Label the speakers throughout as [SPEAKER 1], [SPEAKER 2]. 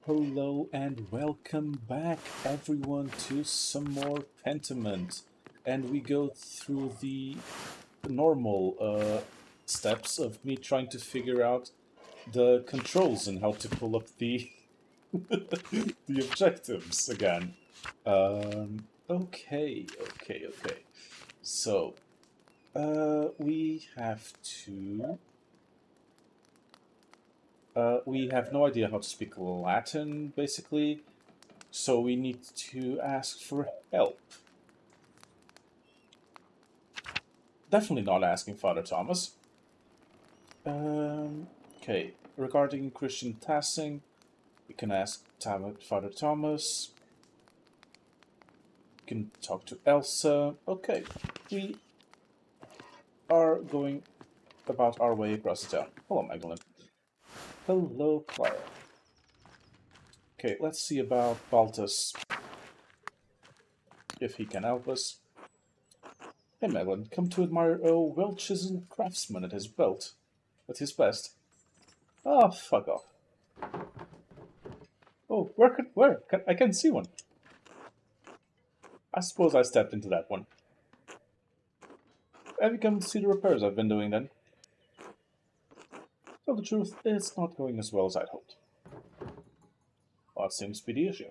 [SPEAKER 1] Hello and welcome back, everyone, to some more Pentiment. And we go through the normal steps of me trying to figure out the controls and how to pull up the the objectives again. Okay. So, we have to. We have no idea how to speak Latin, basically. So we need to ask for help. Definitely not asking Father Thomas. Okay, regarding Christian Tassing, we can ask Father Thomas. We can talk to Elsa. Okay, we are going about our way across the town. Hello, Magdalene. Hello, Clara. Okay, let's see about Baltus, if he can help us. Hey, Magdalene, come to admire a well-chiseled craftsman at his belt. At his best. Oh, fuck off. Oh, where? I can't see one. I suppose I stepped into that one. Have you come to see the repairs I've been doing then? Tell the truth, it's not going as well as I'd hoped. What seems to be the issue?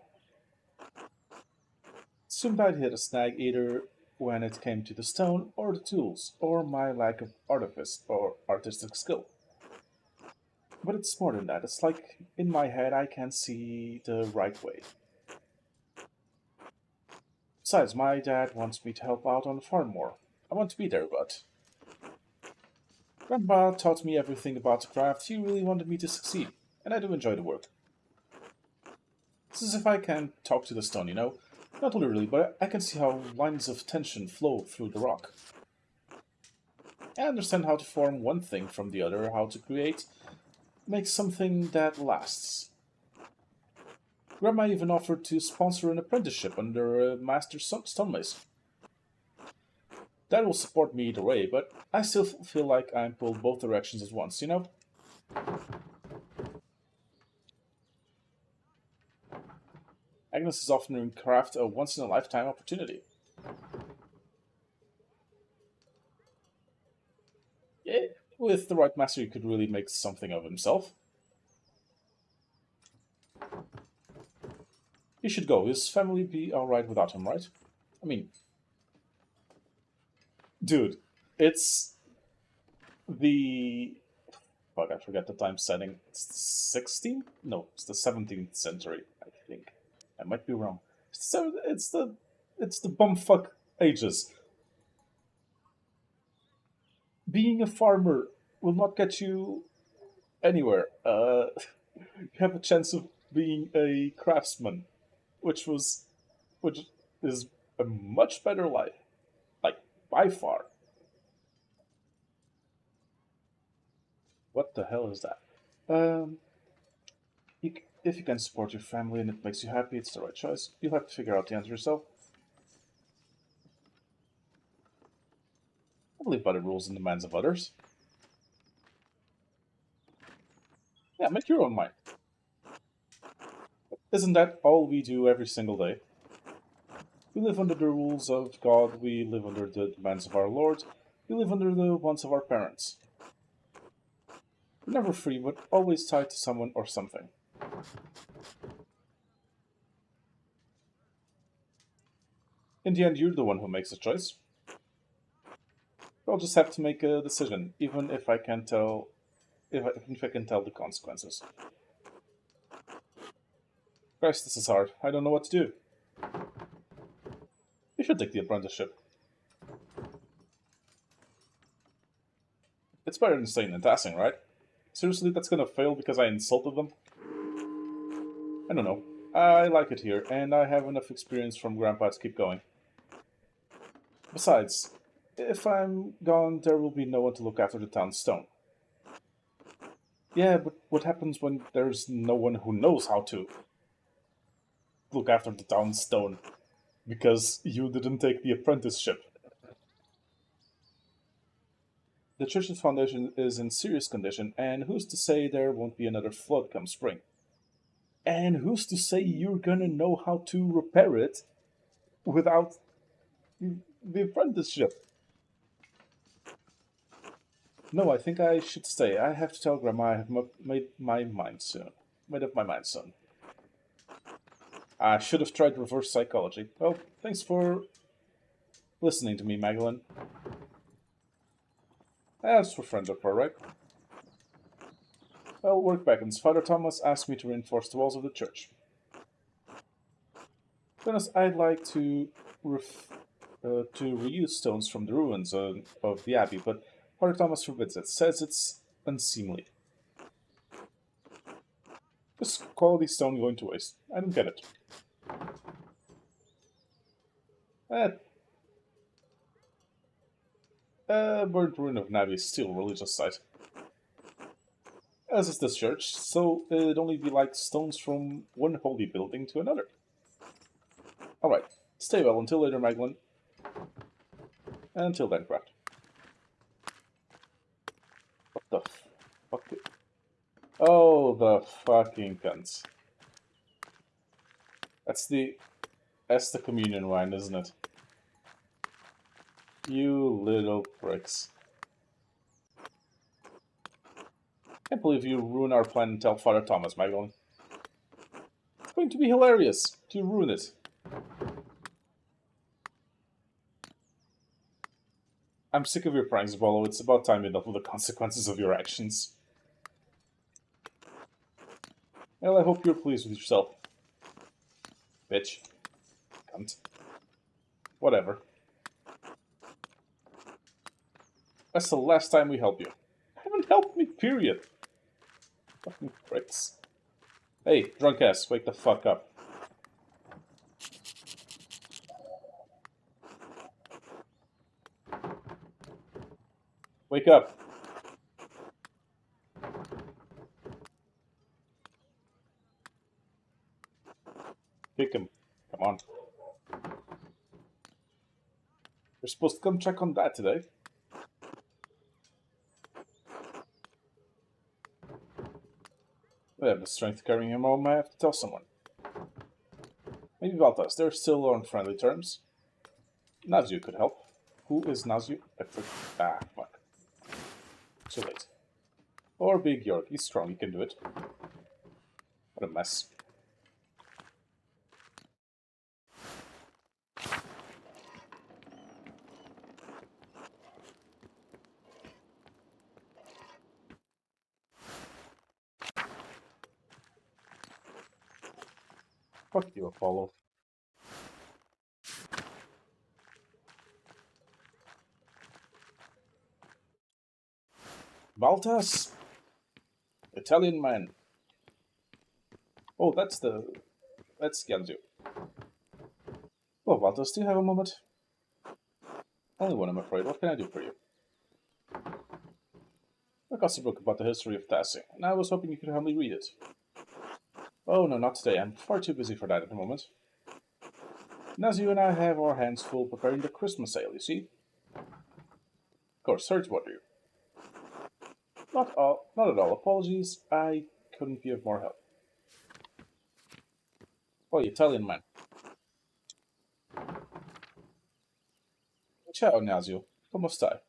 [SPEAKER 1] Assumed I'd hit a snag either when it came to the stone or the tools, or my lack of artifice or artistic skill. But it's more than that. It's like in my head I can't see the right way. Besides, my dad wants me to help out on the farm more. I want to be there, but Grandpa taught me everything about the craft. He really wanted me to succeed, and I do enjoy the work. It's as if I can talk to the stone, you know? Not literally, but I can see how lines of tension flow through the rock. I understand how to form one thing from the other, how to make something that lasts. Grandma even offered to sponsor an apprenticeship under a master stonemason. That will support me either way, but I still feel like I'm pulled both directions at once, you know? Agnes is often in craft a once-in-a-lifetime opportunity. Yeah, with the right master, he could really make something of himself. He should go. His family be alright without him, right? I mean, dude, it's the. Fuck, I forget the time setting. It's the 16th? No, it's the 17th century, I think. I might be wrong. It's the bumfuck ages. Being a farmer will not get you anywhere. You have a chance of being a craftsman, which was, which is a much better life, like by far. What the hell is that? Um, if you can support your family and it makes you happy, it's the right choice. You'll have to figure out the answer yourself. I live by the rules and demands of others. Yeah, make your own mind. Isn't that all we do every single day? We live under the rules of God, we live under the demands of our Lord, we live under the wants of our parents. We're never free, but always tied to someone or something. In the end, you're the one who makes the choice. I'll just have to make a decision, even if I can tell, if I can tell the consequences. Christ, this is hard. I don't know what to do. You should take the apprenticeship. It's better than staying in Tassing, right? Seriously, that's gonna fail because I insulted them? I don't know. I like it here, and I have enough experience from Grandpa to keep going. Besides, if I'm gone, there will be no one to look after the town's stone. Yeah, but what happens when there's no one who knows how to look after the town's stone? Because you didn't take the apprenticeship. The church's foundation is in serious condition, and who's to say there won't be another flood come spring? And who's to say you're gonna know how to repair it without the apprenticeship? No, I think I should stay. I have to tell Grandma I have made my mind soon. Made up my mind soon. I should have tried reverse psychology. Well, thanks for listening to me, Magdalene. That's what friends are for, right? Well, work beckons. Father Thomas asked me to reinforce the walls of the church. To be honest, I'd like to reuse stones from the ruins of the abbey, but Father Thomas forbids it. Says it's unseemly. This quality stone going to waste. I don't get it. Eh, burnt ruin of Navi is still a religious site. As is this church, so it'd only be like stones from one holy building to another. Alright, stay well until later, Magdalene. And until then, Craft. What the fuck? Oh, the fucking cunts. That's the communion wine, isn't it? You little pricks. Can't believe you ruin our plan and tell Father Thomas, Magdalene. It's going to be hilarious to ruin it. I'm sick of your pranks, Bolo. It's about time you dealt with the consequences of your actions. Well, I hope you're pleased with yourself. Bitch. Cunt. Whatever. That's the last time we help you. Haven't helped me, period. Fucking pricks. Hey, drunk ass, wake the fuck up. Wake up. Kick him. Come on. You're supposed to come check on Dad today. I have the strength carrying him home, I have to tell someone. Maybe Valtas, they're still on friendly terms. Nazio could help. Who is Nazio? Ah, fuck. Too late. Or Big York, he's strong, he can do it. What a mess. Fuck you, Apollo. Valtas? Italian man. Oh, that's Ganzu. Oh, Valtas, do you have a moment? Only one, I'm afraid. What can I do for you? I got a book about the history of Tassing, and I was hoping you could help me read it. Oh, no, not today. I'm far too busy for that at the moment. Nazio and I have our hands full preparing the Christmas sale, you see? Of course, sorry to bother you. Not at all. Apologies, I couldn't be of more help. Oh, Italian man. Ciao, Nazio. Come stai?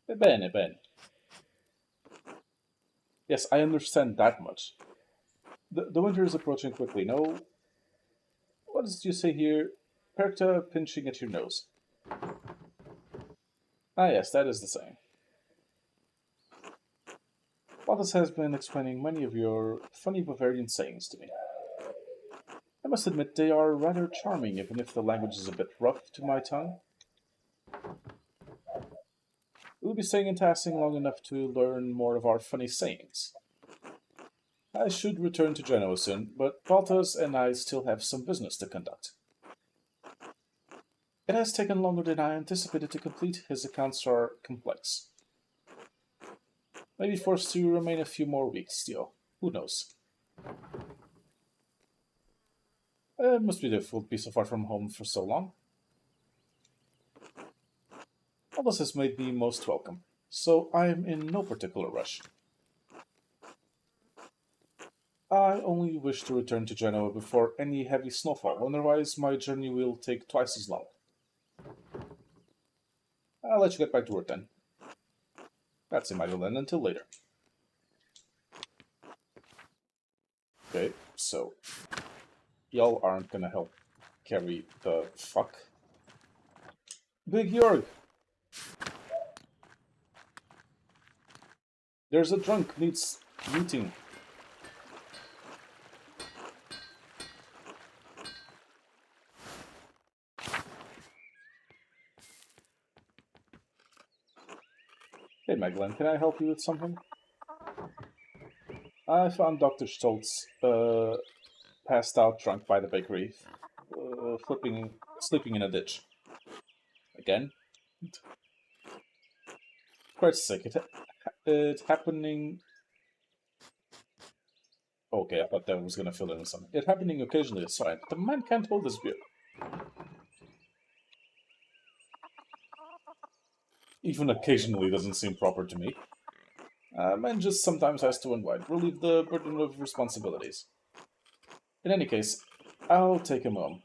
[SPEAKER 1] Bene, bene. Yes, I understand that much. The winter is approaching quickly. No, what did you say here? Perta pinching at your nose. Ah, yes, that is the same. Wallis has been explaining many of your funny Bavarian sayings to me. I must admit they are rather charming, even if the language is a bit rough to my tongue. We'll be staying in Tassing long enough to learn more of our funny sayings. I should return to Genoa soon, but Baltas and I still have some business to conduct. It has taken longer than I anticipated to complete. His accounts are complex. Maybe forced to remain a few more weeks still. Who knows? It must be difficult to be so far from home for so long. All this has made me most welcome, so I am in no particular rush. I only wish to return to Genoa before any heavy snowfall, otherwise my journey will take twice as long. I'll let you get back to work then. That's it, Magdalene. Until later. Okay, so y'all aren't gonna help carry the fuck? Big Jorg! There's a drunk needs meeting. Hey Magdalene, can I help you with something? I found Dr. Stoltz passed out drunk by the bakery, sleeping in a ditch. Again? Quite sick. It happening. Okay, I thought that was gonna fill in with something. It happening occasionally is fine. The man can't hold his beer. Even occasionally doesn't seem proper to me. Man just sometimes has to unwind, relieve the burden of responsibilities. In any case, I'll take him home.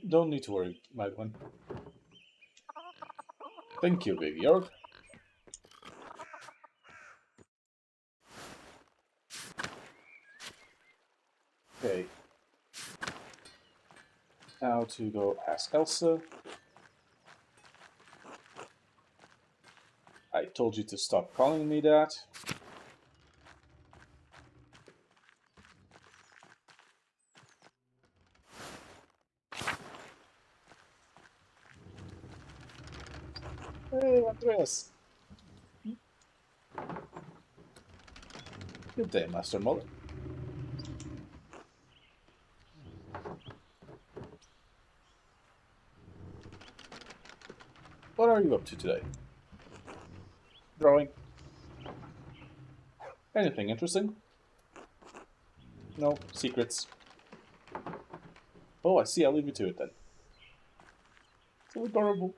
[SPEAKER 1] Don't need to worry, Magdalene. Thank you, Big York. Okay. Now to go ask Elsa. I told you to stop calling me that. Hey, Andreas. Good day, Master Muller. What are you up to today? Drawing. Anything interesting? No, secrets. Oh, I see. I'll leave you to it then. So adorable.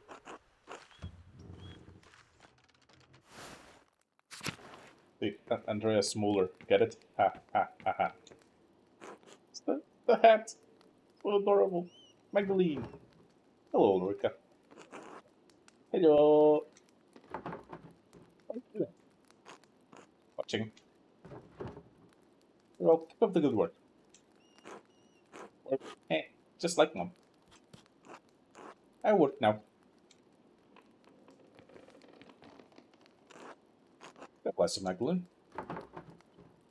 [SPEAKER 1] Andreas Muller. Get it? Ha ha ha ha. It's the hat. So adorable. Magdalene. Hello, Ulrika. Hello. How are you doing? Watching. Well, keep up the good work. Work. Eh, just like mom. I work now. God bless you, Magdalene.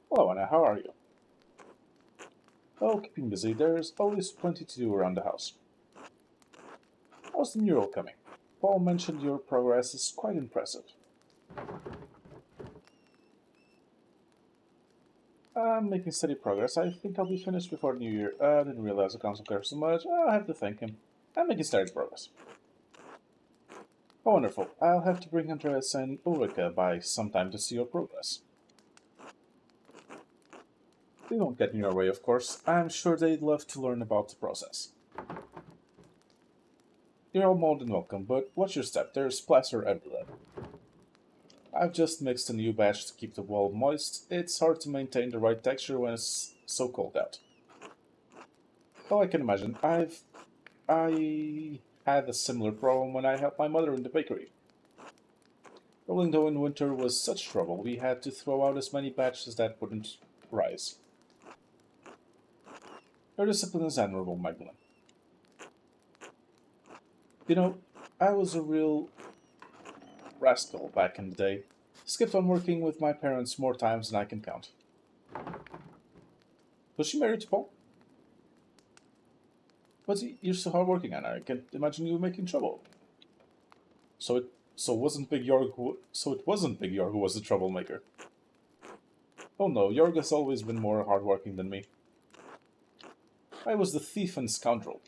[SPEAKER 1] Hello, Anna. How are you? Oh, keeping busy. There's always plenty to do around the house. How's the mural coming? Paul mentioned your progress is quite impressive. I'm making steady progress. I think I'll be finished before New Year. I didn't realize the council cares so much. I'll have to thank him. I'm making steady progress. Oh, wonderful. I'll have to bring Andreas and Ulrika by sometime to see your progress. They won't get in your way, of course. I'm sure they'd love to learn about the process. You're all more than welcome, but watch your step. There's plaster everywhere. I've just mixed a new batch to keep the wall moist. It's hard to maintain the right texture when it's so cold out. Oh, I can imagine. I had a similar problem when I helped my mother in the bakery. Rolling dough in winter was such trouble, we had to throw out as many batches that wouldn't rise. Your discipline is admirable, Magdalene. You know, I was a real rascal back in the day. Skipped on working with my parents more times than I can count. Was she married to Paul? But you're so hardworking, Anna. I can't imagine you making trouble. So it wasn't Big Jorg who was the troublemaker. Oh no, Jorg has always been more hardworking than me. I was the thief and scoundrel.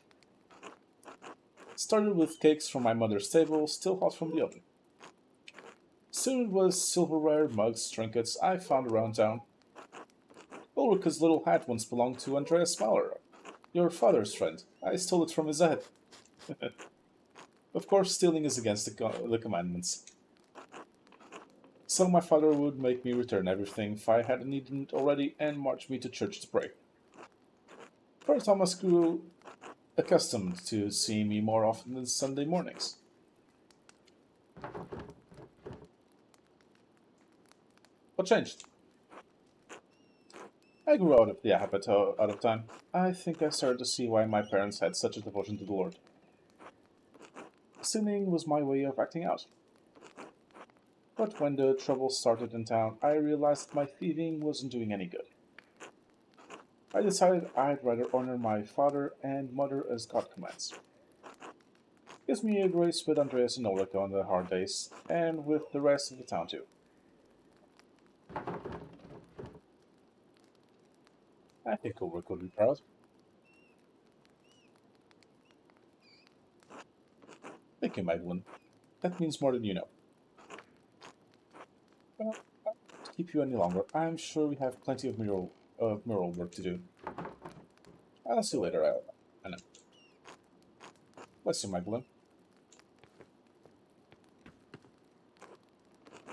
[SPEAKER 1] Started with cakes from my mother's table, still hot from the oven. Soon it was silverware, mugs, trinkets I found around town. Ulrika's little hat once belonged to Andreas Smaller, your father's friend. I stole it from his head. Of course, stealing is against the commandments. So my father would make me return everything if I hadn't eaten it already and march me to church to pray. For Thomas grew accustomed to seeing me more often than Sunday mornings. What changed? I grew out of the habit out of time. I think I started to see why my parents had such a devotion to the Lord. Sinning was my way of acting out. But when the trouble started in town, I realized my thieving wasn't doing any good. I decided I'd rather honor my father and mother as God commands. Gives me a grace with Andreas and Ulrika on the hard days, and with the rest of the town too. I think Ulrika would be proud. Thank you, Magdalene. That means more than you know. Well, I won't keep you any longer. I'm sure we have plenty of mural work to do. I'll see you later, Anna. Bless you, Magdalene.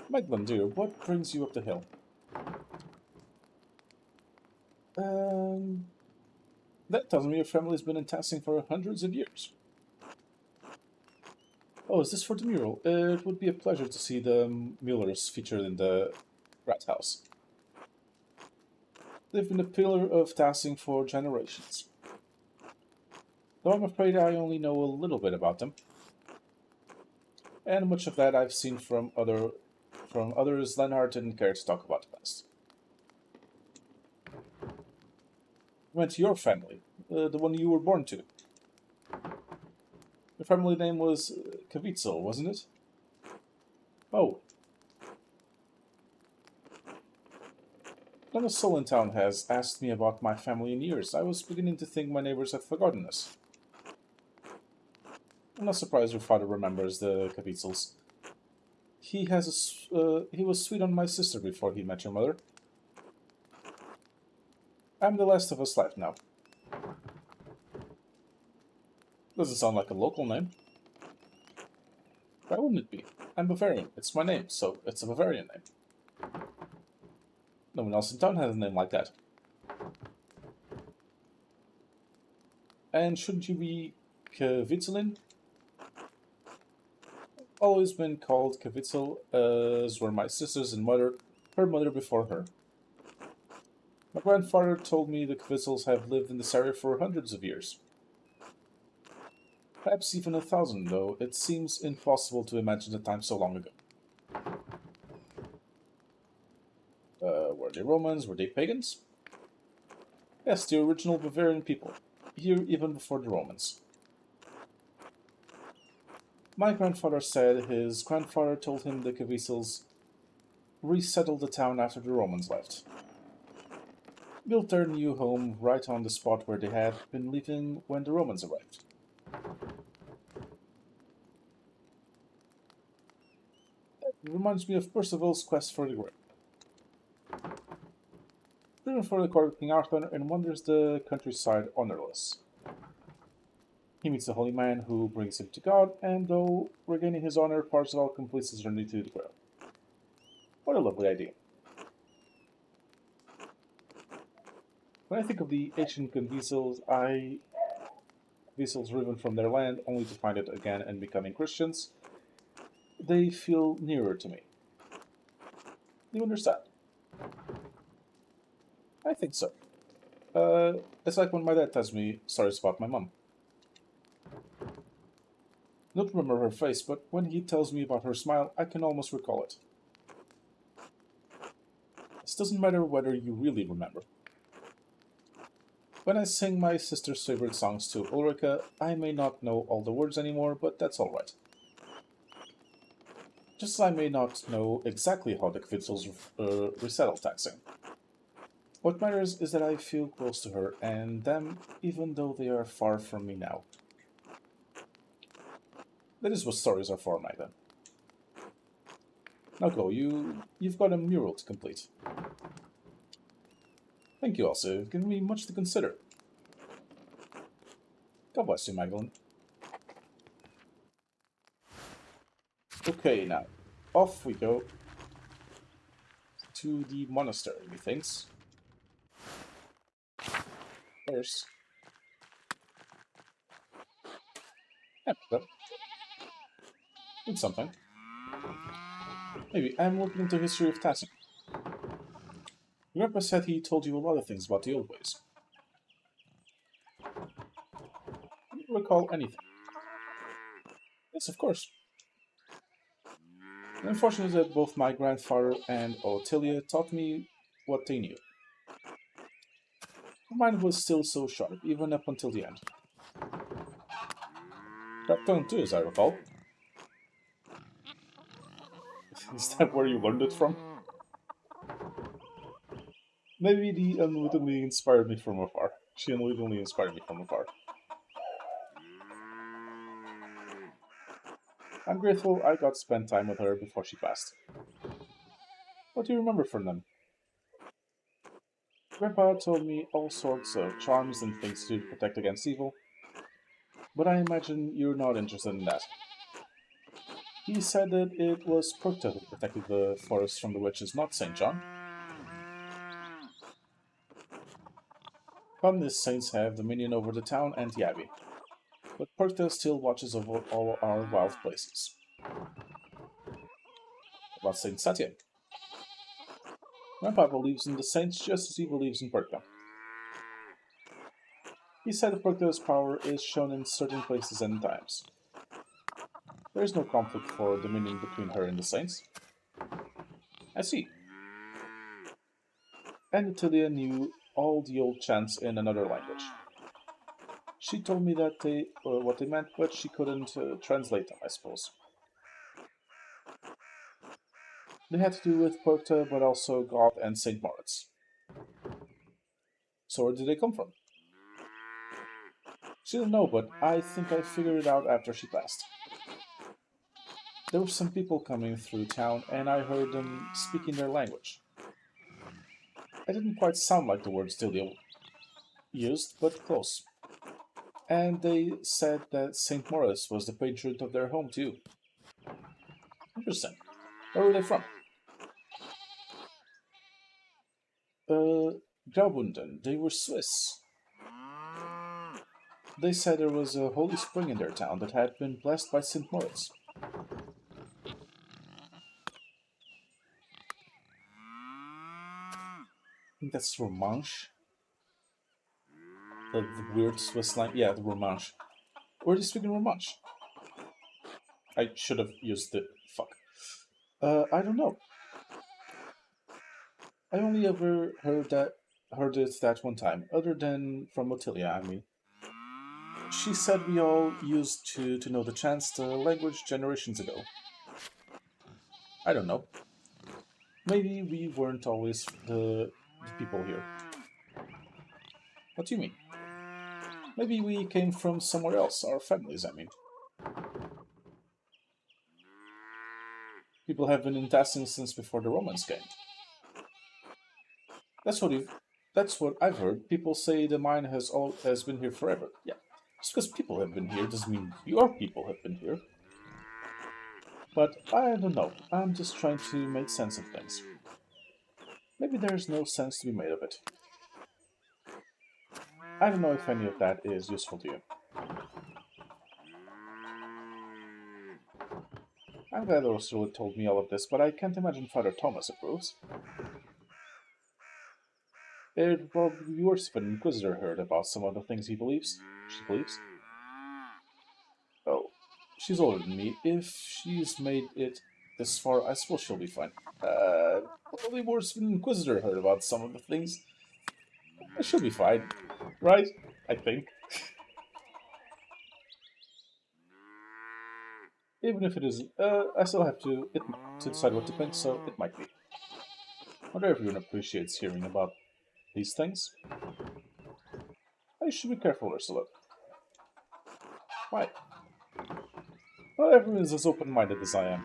[SPEAKER 1] Magdalene, dear, what brings you up the hill? Um, that tells me your family's been in Tassing for hundreds of years. Oh, is this for the mural? It would be a pleasure to see the Muellers featured in the Rat House. They've been a pillar of Tassing for generations. Though I'm afraid I only know a little bit about them, and much of that I've seen from others Lenhart didn't care to talk about the past. I meant your family, the one you were born to. Your family name was Kavitzel, wasn't it? Oh, not a soul in town has asked me about my family in years. I was beginning to think my neighbors had forgotten us. I'm not surprised your father remembers the Kavitzels. He was sweet on my sister before he met your mother. I'm the last of us left now. Doesn't sound like a local name. Why wouldn't it be? I'm Bavarian. It's my name, so it's a Bavarian name. No one else in town has a name like that. And shouldn't you be Kvitzelin? Always been called Kvitzel, as were my sisters and mother, her mother before her. My grandfather told me the Kvitzels have lived in this area for hundreds of years. Perhaps even 1,000, though it seems impossible to imagine a time so long ago. Were they Romans? Were they pagans? Yes, the original Bavarian people, here even before the Romans. My grandfather said his grandfather told him the Kvisels resettled the town after the Romans left. Built their new home right on the spot where they had been living when the Romans arrived. It reminds me of Percival's quest for the grail. Driven for the court of King Arthur and wanders the countryside honorless. He meets the holy man who brings him to God, and though regaining his honor, Parzival completes his journey to the grail. What a lovely idea. When I think of the ancient Convisals driven from their land only to find it again and becoming Christians, they feel nearer to me. You understand? I think so. It's like when my dad tells me stories about my mom. I don't remember her face, but when he tells me about her smile, I can almost recall it. This doesn't matter whether you really remember. When I sing my sister's favorite songs to Ulrika, I may not know all the words anymore, but that's alright. Just as I may not know exactly how the Kvitzels resettle taxing. What matters is that I feel close to her and them, even though they are far from me now. That is what stories are for, Magda. Now go, you've got a mural to complete. Thank you also, you've given me much to consider. God bless you, Magdalene. Okay, now, off we go. to the monastery, methinks. First, yeah, it's something. Maybe I'm looking into history of Tassim. Grandpa said he told you a lot of things about the old ways. Do you recall anything? Yes, of course. Unfortunately, that both my grandfather and Ottilia taught me what they knew. My mind was still so sharp, even up until the end. Reptone too, as I recall. Is that where you learned it from? Maybe the unwittingly inspired me from afar. She unwittingly inspired me from afar. I'm grateful I got to spend time with her before she passed. What do you remember from them? Grandpa told me all sorts of charms and things to protect against evil, but I imagine you're not interested in that. He said that it was Procta who protected the forest from the witches, not St. John. Communist saints have dominion over the town and the abbey, but Procta still watches over all our wild places. About Saint Satya. Grandpa believes in the saints just as he believes in Procta. He said that Procta's power is shown in certain places and times. There is no conflict for dominion between her and the saints. I see. And Utilia knew all the old chants in another language. She told me that they what they meant, but she couldn't translate them, I suppose. They had to do with Procta, but also God and Saint Moritz. So where did they come from? She didn't know, but I think I figured it out after she passed. There were some people coming through town, and I heard them speaking their language. It didn't quite sound like the words Delia used, but close. And they said that St. Maurice was the patron of their home, too. Interesting. Where were they from? Graubünden. They were Swiss. They said there was a holy spring in their town that had been blessed by St. Moritz. I think that's Romanche. The weird Swiss line. Yeah, the Romanche. Where are they speaking Romanche? I should have used the fuck. I don't know. I only ever heard it that one time, other than from Ottilia, I mean. She said we all used to know the chants, the language generations ago. I don't know. Maybe we weren't always the people here. What do you mean? Maybe we came from somewhere else, our families, I mean. People have been in Tassin since before the Romans came. That's what you've, that's what I've heard. People say the mine has been here forever. Yeah, just because people have been here doesn't mean your people have been here. But I don't know. I'm just trying to make sense of things. Maybe there's no sense to be made of it. I don't know if any of that is useful to you. I'm glad Ursula told me all of this, but I can't imagine Father Thomas approves. It'd probably be worse if an Inquisitor heard about some of the things she believes. Oh, she's older than me. If she's made it this far, I suppose she'll be fine. Probably worse if an Inquisitor heard about some of the things. She'll be fine, right? I think. Even if it isn't, I still have to decide what to think, so it might be. Not everyone appreciates hearing about these things. I should be careful, Ursula. Why? Not everyone is as open-minded as I am.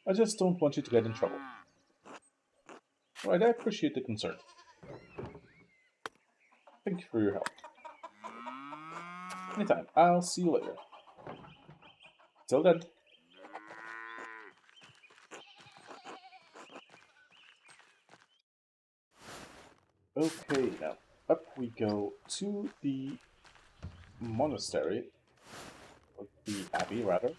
[SPEAKER 1] I just don't want you to get in trouble. Right, I appreciate the concern. Thank you for your help. Anytime. I'll see you later. Till then. Okay, now up we go to the monastery, or the abbey rather.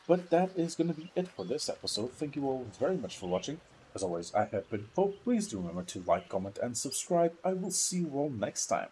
[SPEAKER 1] But that is going to be it for this episode. Thank you all very much for watching. As always, I have been Pope. Please do remember to like, comment, and subscribe. I will see you all next time.